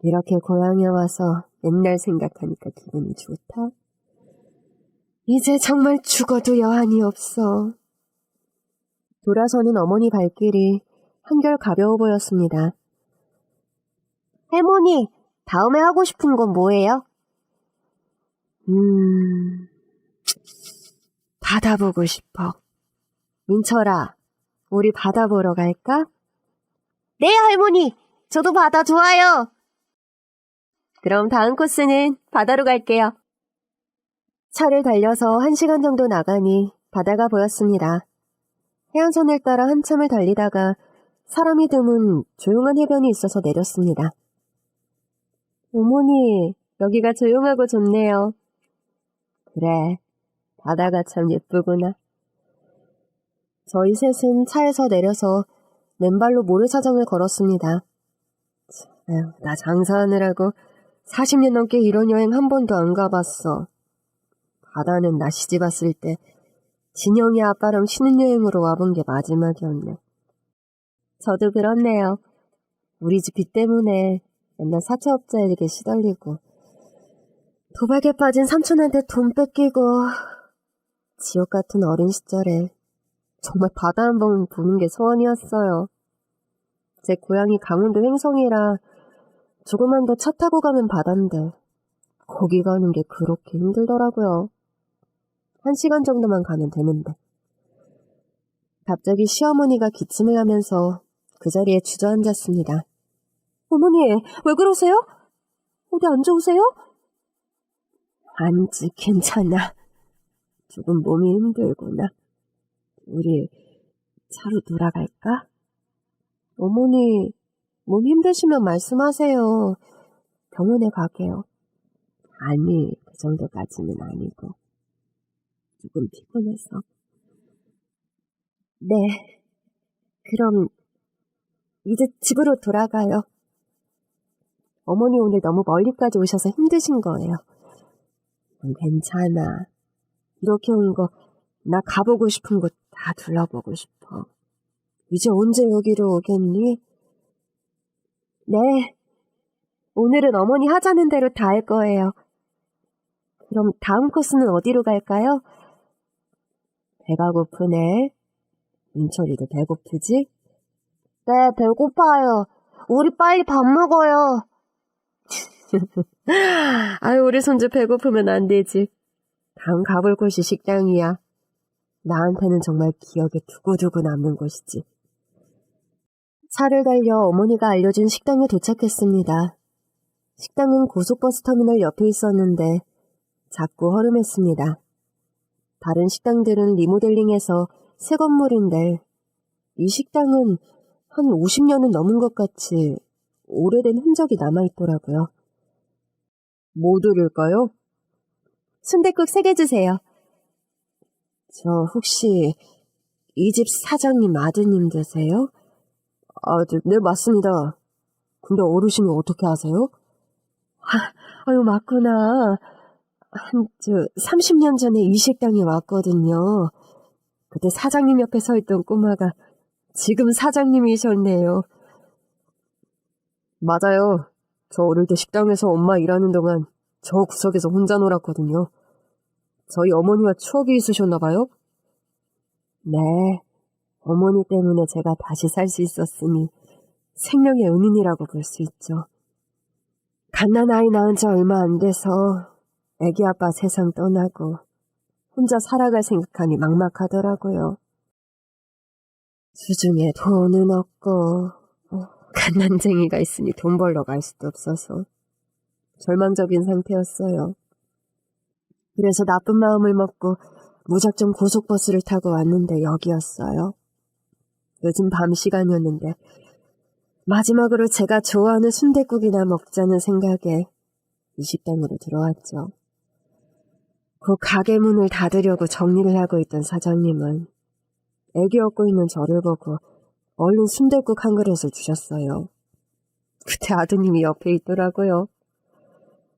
이렇게 고향에 와서 옛날 생각하니까 기분이 좋다. 이제 정말 죽어도 여한이 없어. 돌아서는 어머니 발길이 한결 가벼워 보였습니다. 할머니, 다음에 하고 싶은 건 뭐예요? 바다 보고 싶어. 민철아, 우리 바다 보러 갈까? 네, 할머니. 저도 바다 좋아요. 그럼 다음 코스는 바다로 갈게요. 차를 달려서 1시간 정도 나가니 바다가 보였습니다. 해안선을 따라 한참을 달리다가 사람이 드문 조용한 해변이 있어서 내렸습니다. 어머니, 여기가 조용하고 좋네요. 그래, 바다가 참 예쁘구나. 저희 셋은 차에서 내려서 맨발로 모래사장을 걸었습니다. 아유, 나 장사하느라고 40년 넘게 이런 여행 한 번도 안 가봤어. 바다는 나 시집 왔을 때 진영이 아빠랑 신혼여행으로 와본 게 마지막이었네. 저도 그렇네요. 우리 집 빚 때문에 맨날 사채업자에게 시달리고 도박에 빠진 삼촌한테 돈 뺏기고 지옥 같은 어린 시절에 정말 바다 한번 보는 게 소원이었어요. 제 고향이 강원도 횡성이라 조금만 더 차 타고 가면 바다인데 거기 가는 게 그렇게 힘들더라고요. 1시간 정도만 가면 되는데. 갑자기 시어머니가 기침을 하면서 그 자리에 주저앉았습니다. 어머니, 왜 그러세요? 어디 안 좋으세요? 아니지, 괜찮아. 조금 몸이 힘들구나. 우리 차로 돌아갈까? 어머니, 몸 힘드시면 말씀하세요. 병원에 가게요. 아니, 그 정도까지는 아니고. 조금 피곤해서. 네, 그럼 이제 집으로 돌아가요. 어머니 오늘 너무 멀리까지 오셔서 힘드신 거예요. 괜찮아. 이렇게 온 거 나 가보고 싶은 곳 다 둘러보고 싶어. 이제 언제 여기로 오겠니? 네, 오늘은 어머니 하자는 대로 다 할 거예요. 그럼 다음 코스는 어디로 갈까요? 배가 고프네. 민철이도 배고프지? 네, 배고파요. 우리 빨리 밥 먹어요. 아유, 우리 손주 배고프면 안 되지. 다음 가볼 곳이 식당이야. 나한테는 정말 기억에 두고두고 남는 곳이지. 차를 달려 어머니가 알려준 식당에 도착했습니다. 식당은 고속버스 터미널 옆에 있었는데 작고 허름했습니다. 다른 식당들은 리모델링해서 새 건물인데 이 식당은 한 50년은 넘은 것 같이 오래된 흔적이 남아있더라고요. 뭐 드릴까요? 순댓국 3개 주세요. 저 혹시 이 집 사장님 아드님 되세요? 네, 맞습니다. 근데 어르신이 어떻게 아세요? 아유, 맞구나. 30년 전에 이 식당에 왔거든요. 그때 사장님 옆에 서 있던 꼬마가 지금 사장님이셨네요. 맞아요. 저 어릴 때 식당에서 엄마 일하는 동안 저 구석에서 혼자 놀았거든요. 저희 어머니와 추억이 있으셨나 봐요? 네, 어머니 때문에 제가 다시 살 수 있었으니 생명의 은인이라고 볼 수 있죠. 갓난아이 낳은 지 얼마 안 돼서 애기 아빠 세상 떠나고 혼자 살아갈 생각하니 막막하더라고요. 수중에 돈은 없고 갓난쟁이가 있으니 돈 벌러 갈 수도 없어서 절망적인 상태였어요. 그래서 나쁜 마음을 먹고 무작정 고속버스를 타고 왔는데 여기였어요. 늦은 밤 시간이었는데 마지막으로 제가 좋아하는 순댓국이나 먹자는 생각에 이 식당으로 들어왔죠. 그 가게 문을 닫으려고 정리를 하고 있던 사장님은 애기 얻고 있는 저를 보고 얼른 순댓국 한 그릇을 주셨어요. 그때 아드님이 옆에 있더라고요.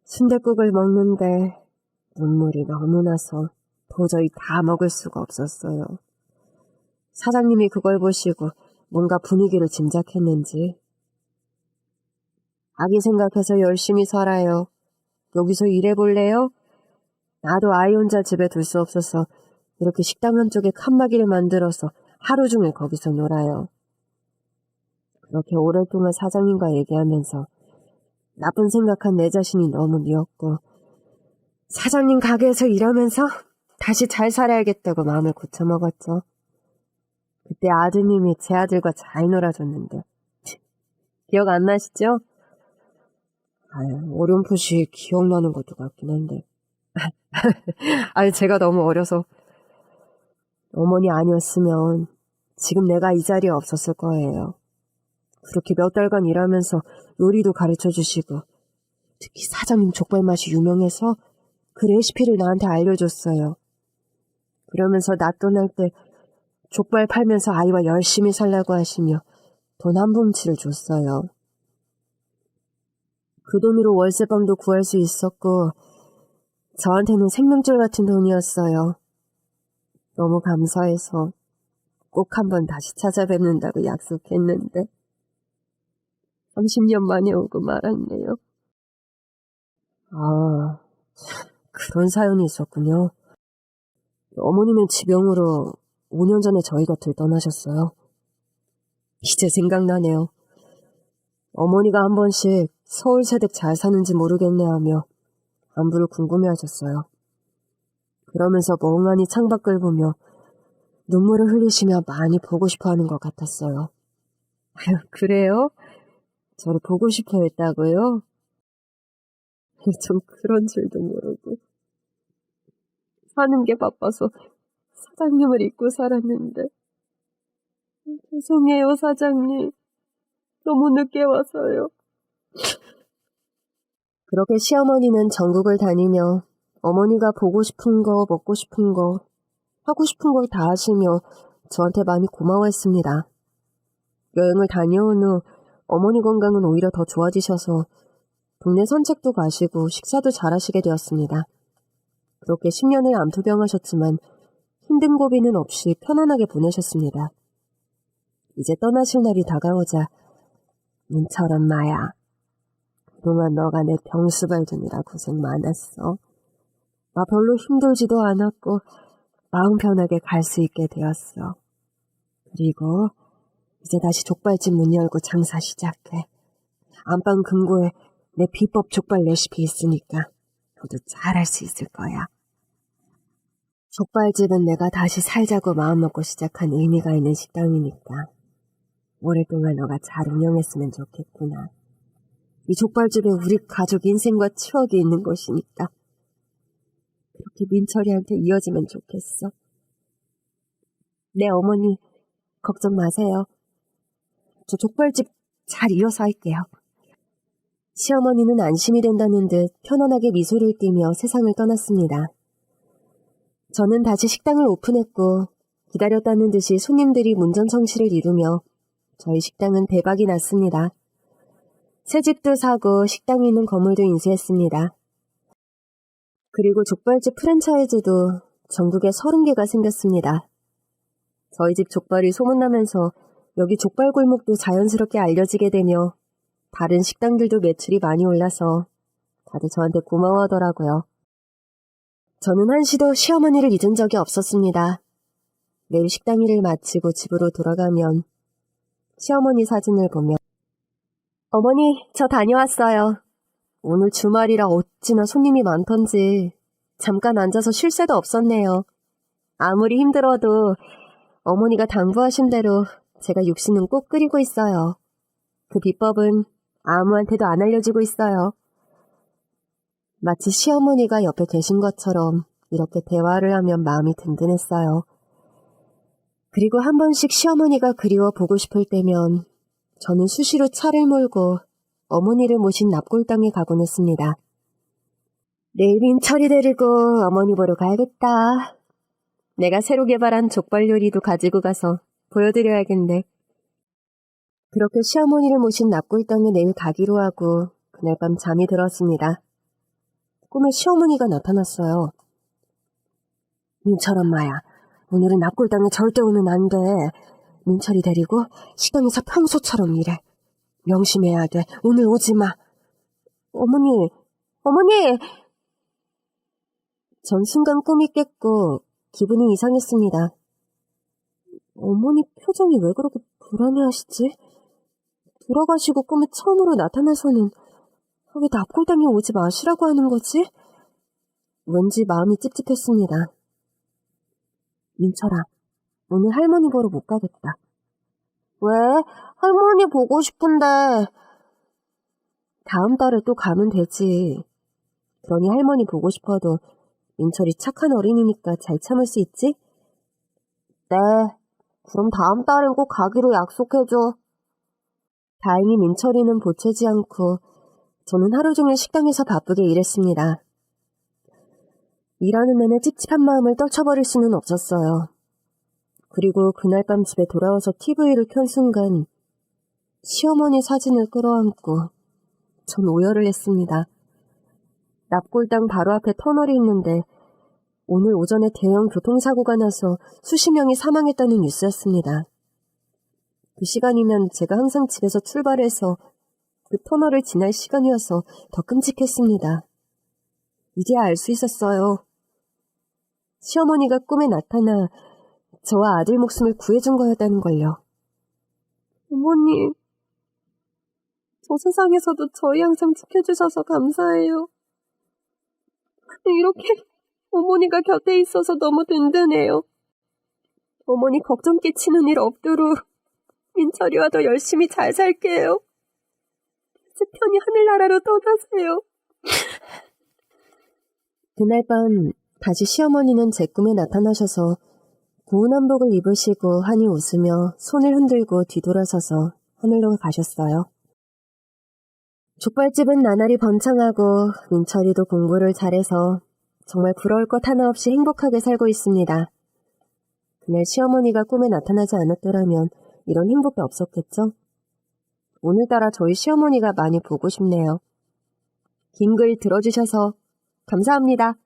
순댓국을 먹는데 눈물이 너무 나서 도저히 다 먹을 수가 없었어요. 사장님이 그걸 보시고 뭔가 분위기를 짐작했는지 아기 생각해서 열심히 살아요. 여기서 일해볼래요? 나도 아이 혼자 집에 둘 수 없어서 이렇게 식당 한쪽에 칸막이를 만들어서 하루 종일 거기서 놀아요. 그렇게 오랫동안 사장님과 얘기하면서 나쁜 생각한 내 자신이 너무 미웠고 사장님 가게에서 일하면서 다시 잘 살아야겠다고 마음을 고쳐먹었죠. 그때 아드님이 제 아들과 잘 놀아줬는데 기억 안 나시죠? 어렴풋이 기억나는 것도 같긴 한데 제가 너무 어려서 어머니 아니었으면 지금 내가 이 자리에 없었을 거예요. 그렇게 몇 달간 일하면서 요리도 가르쳐주시고 특히 사장님 족발 맛이 유명해서 그 레시피를 나한테 알려줬어요. 그러면서 나 떠날 때 족발 팔면서 아이와 열심히 살라고 하시며 돈 한 뭉치를 줬어요. 그 돈으로 월세방도 구할 수 있었고 저한테는 생명줄 같은 돈이었어요. 너무 감사해서 꼭 한번 다시 찾아뵙는다고 약속했는데 30년 만에 오고 말았네요. 그런 사연이 있었군요. 어머니는 지병으로 5년 전에 저희 곁을 떠나셨어요. 이제 생각나네요. 어머니가 한 번씩 서울 세댁 잘 사는지 모르겠네 하며 안부를 궁금해하셨어요. 그러면서 멍하니 창밖을 보며 눈물을 흘리시며 많이 보고 싶어하는 것 같았어요. 그래요? 저를 보고 싶어 했다고요? 좀 그런 줄도 모르고 사는 게 바빠서 사장님을 잊고 살았는데 죄송해요 사장님. 너무 늦게 와서요. 그렇게 시어머니는 전국을 다니며 어머니가 보고 싶은 거, 먹고 싶은 거, 하고 싶은 걸 다 하시며 저한테 많이 고마워했습니다. 여행을 다녀온 후 어머니 건강은 오히려 더 좋아지셔서 동네 산책도 가시고 식사도 잘하시게 되었습니다. 그렇게 10년을 암투병하셨지만 힘든 고비는 없이 편안하게 보내셨습니다. 이제 떠나실 날이 다가오자 민철 엄마야. 그동안 너가 내 병수발 두느라 고생 많았어. 나 별로 힘들지도 않았고 마음 편하게 갈 수 있게 되었어. 그리고 이제 다시 족발집 문 열고 장사 시작해. 안방 금고에 내 비법 족발 레시피 있으니까 너도 잘할 수 있을 거야. 족발집은 내가 다시 살자고 마음먹고 시작한 의미가 있는 식당이니까 오랫동안 너가 잘 운영했으면 좋겠구나. 이 족발집에 우리 가족 인생과 추억이 있는 곳이니까 그렇게 민철이한테 이어지면 좋겠어. 네 어머니 걱정 마세요. 저 족발집 잘 이어서 할게요. 시어머니는 안심이 된다는 듯 편안하게 미소를 띠며 세상을 떠났습니다. 저는 다시 식당을 오픈했고 기다렸다는 듯이 손님들이 문전성시를 이루며 저희 식당은 대박이 났습니다. 새 집도 사고 식당이 있는 건물도 인수했습니다. 그리고 족발집 프랜차이즈도 전국에 30개가 생겼습니다. 저희 집 족발이 소문나면서 여기 족발 골목도 자연스럽게 알려지게 되며 다른 식당들도 매출이 많이 올라서 다들 저한테 고마워하더라고요. 저는 한시도 시어머니를 잊은 적이 없었습니다. 매일 식당 일을 마치고 집으로 돌아가면 시어머니 사진을 보며 어머니, 저 다녀왔어요. 오늘 주말이라 어찌나 손님이 많던지 잠깐 앉아서 쉴 새도 없었네요. 아무리 힘들어도 어머니가 당부하신 대로 제가 육수는 꼭 끓이고 있어요. 그 비법은 아무한테도 안 알려주고 있어요. 마치 시어머니가 옆에 계신 것처럼 이렇게 대화를 하면 마음이 든든했어요. 그리고 한 번씩 시어머니가 그리워 보고 싶을 때면 저는 수시로 차를 몰고 어머니를 모신 납골당에 가곤 했습니다. 내일 민철이 데리고 어머니 보러 가야겠다. 내가 새로 개발한 족발 요리도 가지고 가서 보여드려야겠네. 그렇게 시어머니를 모신 납골당에 내일 가기로 하고 그날 밤 잠이 들었습니다. 꿈에 시어머니가 나타났어요. 민철 엄마야, 오늘은 납골당에 절대 오면 안 돼. 민철이 데리고 식당에서 평소처럼 일해. 명심해야 돼. 오늘 오지 마. 어머니! 전 순간 꿈이 깼고 기분이 이상했습니다. 어머니 표정이 왜 그렇게 불안해하시지? 돌아가시고 꿈에 처음으로 나타나서는 왜 납골당에 오지 마시라고 하는 거지? 왠지 마음이 찝찝했습니다. 민철아, 오늘 할머니 보러 못 가겠다. 왜? 할머니 보고 싶은데. 다음 달에 또 가면 되지. 그러니 할머니 보고 싶어도 민철이 착한 어린이니까 잘 참을 수 있지? 네, 그럼 다음 달엔 꼭 가기로 약속해줘. 다행히 민철이는 보채지 않고 저는 하루 종일 식당에서 바쁘게 일했습니다. 일하는 내내 찝찝한 마음을 떨쳐버릴 수는 없었어요. 그리고 그날 밤 집에 돌아와서 TV를 켠 순간 시어머니 사진을 끌어안고 전 오열을 했습니다. 납골당 바로 앞에 터널이 있는데 오늘 오전에 대형 교통사고가 나서 수십 명이 사망했다는 뉴스였습니다. 그 시간이면 제가 항상 집에서 출발해서 그 터널을 지날 시간이어서 더 끔찍했습니다. 이제야 알 수 있었어요. 시어머니가 꿈에 나타나 저와 아들 목숨을 구해준 거였다는 걸요. 어머니, 저 세상에서도 저희 항상 지켜주셔서 감사해요. 이렇게 어머니가 곁에 있어서 너무 든든해요. 어머니 걱정 끼치는 일 없도록 민철이와 더 열심히 잘 살게요. 이제 편히 하늘나라로 떠나세요. 그날 밤 다시 시어머니는 제 꿈에 나타나셔서 고운 한복을 입으시고 환히 웃으며 손을 흔들고 뒤돌아서서 하늘로 가셨어요. 족발집은 나날이 번창하고 민철이도 공부를 잘해서 정말 부러울 것 하나 없이 행복하게 살고 있습니다. 그날 시어머니가 꿈에 나타나지 않았더라면 이런 행복도 없었겠죠? 오늘따라 저희 시어머니가 많이 보고 싶네요. 긴 글 들어주셔서 감사합니다.